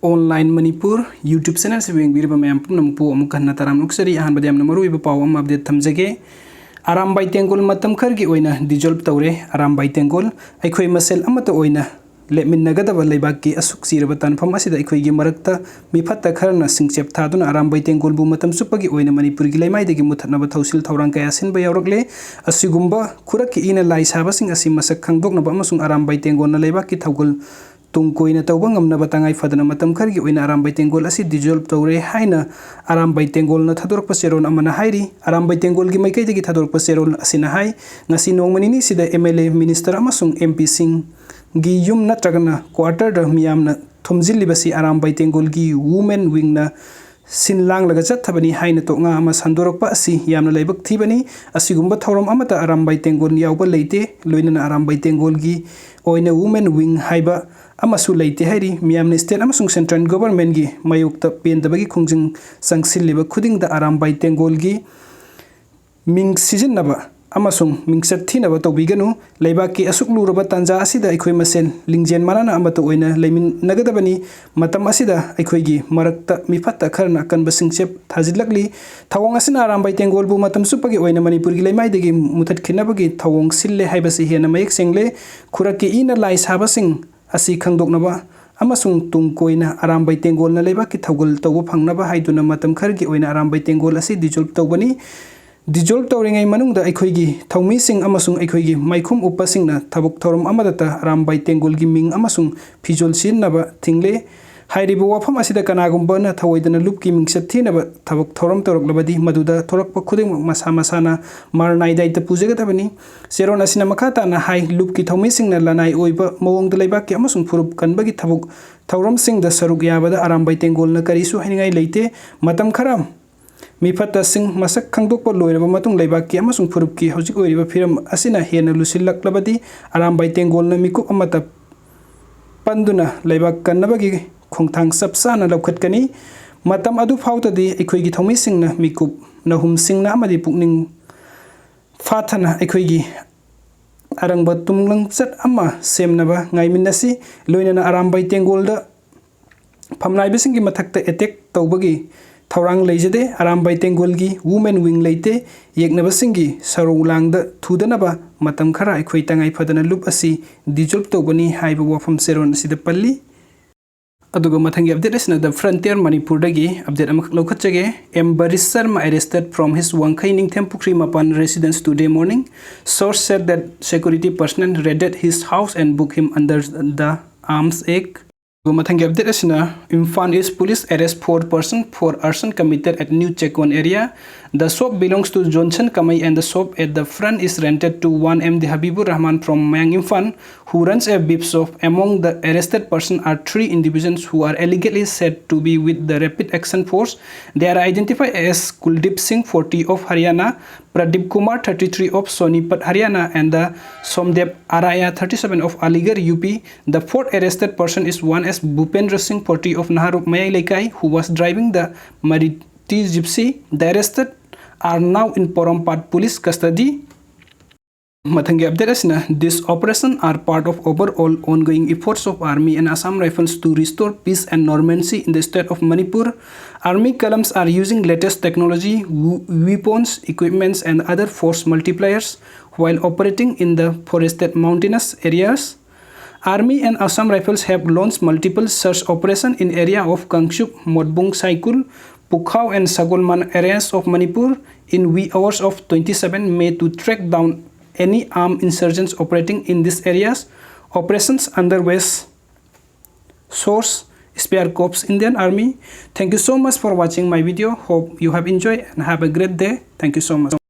online Manipur YouTube channel se beng birba mayam pumnam pu amuk kanna taram nuksari ahan badam na maru iba pawam update thamjage Arambai Tengol matam kharagi oina dissolve tawre Arambai Tengol aikhoi masel amata oina leminnagadaba leibaki asuk siraba tanfam asida aikhoi gi marakta mifatta kharna singchep thaduna Arambai Tengol bu matam supagi oina Manipur gi leimai degi muthatnaba thausil thawrang kaya sinba yawrakle asigumba khuraki ina lai sabasing asi masak khangdoknaba amasung Arambai Tengol na leibaki thawgol tungkoina tawba ngamnaba tangai fadana matam khargi oina Arambai Tengol asi dissolve tawre haina Arambai Tengol na thadorpa seron amana hairi Arambai Tengol gi maikai degi thadorpa seron asina hai ngasi nongmanini sida MLA minister amasung MP sing gi yum natragana quarter da miyamna thomjillibasi Arambai Tengol gi women wing na sinlang laga chathabani haina to nga ama sandorakpa asi yamna laibak thibani asigumba thawram amata Arambai Tengol yawba leite loinana Arambai Tengol gi oina women wing haiba amasu leite hairi miyamna state amasung central government gi mayukta pendabagi khungjing sangsilliba khuding da Arambai Tengol gi ming season naba amasung mingset thinaba tawbiganu leibaki asuk luraba tanja asida aikhoi masel lingjen manana amata oina leimin nagadabani matam asida aikhoi gi marakta mifatta kharna kanba singchep thajilakli thawong asina Arambai Tengol bu matam supagi oina Manipur gi leimai degi muthat khinabagi thawong sille haibasi hena mayek sengle khuraki ina lai sabasing asi khangdoknaba amasung tungkoina Arambai Tengol na leibaki thawgol tawba phangnaba haiduna matam khargi oina Arambai Tengol asi dissolve tawbani dissolve tawringai manungda aikhoigi thawmi sing amasung aikhoigi maikhum upasing na thabuk thorom amadata Arambai Tengol gi ming amasung phijol sinnaba thingle hairibu wafam asida kanagumba na thawoidana lupki mingset thinaba thabuk thorom toroklabadi maduda thorakpa khuding masa masana marnai daita pujagadabani seron asina makhata na hai lupki thawmi sing na lanai oiba mawong da leibaki amasung furup kanbagi thabuk thawram sing da saruk yabada Arambai Tengol na karisu haningai leite matam kharam mifatta sing masak khangdokpa loiraba matung leibaki amasung furupki hojik oiriba phiram asina hena lusillaklabadi Arambai Tengol na mikup amata panduna leibak kannabagi khongthang sapsana laukhatkani matam adu phautadi aikhoigi thawmi singna mikup nahum singna amadi pukning fathana aikhoigi arangba tumlang chat ama semnaba ngaiminasi loinana Arambai Tengol da phamnaibisingi mathakta attack tawbagi thawrang leijade Arambai Tengol gi women wing leite yeknabasingi sarulangda thudanaba matam khara aikhoi tangai phadana loop asi dissolve tawbani haiba wafam seron asida palli aduga mathangi update asina the frontier Manipur dagi update amak lokhatchage Barish sharma arrested from his Wangkhai Ningthem Pukri Mapan residence today morning. Source said that security personnel raided his house and booked him under the Arms Act. Mathangi update asina Imphal East police arrest 4 persons for arson committed at New Chekwan area. The shop belongs to Johnson Kamai and the shop at the front is rented to one MD Habibur Rahman from Mayang Imphal, who runs a beef shop. Among the arrested persons are 3 individuals who are allegedly said to be with the Rapid Action Force. They are identified as Kuldeep Singh 40 of Haryana, Pradeep Kumar 33 of Sonipat Haryana and the Somdev Araya 37 of Aligarh UP. The 4th arrested person is one as Bhupendra Singh 40 of Naharup Mayai Lekai, who was driving the Mariti Gypsy. The arrested are now in Porompat police custody. Mathangi update asina this operation are part of overall ongoing efforts of Army and Assam Rifles to restore peace and normalcy in the state of Manipur. Army columns are using latest technology, weapons, equipments and other force multipliers while operating in the forested mountainous areas. Army and Assam Rifles have launched multiple search operations in area of Kangshuk, Modbung, Saikul, Pukhao and Sagolman areas of Manipur in wee hours of 27 May to track down any armed insurgents operating in these areas. Operations underway. Source Spear Corps Indian Army. Thank you so much for watching my video. Hope you have enjoyed and have a great day. Thank you so much.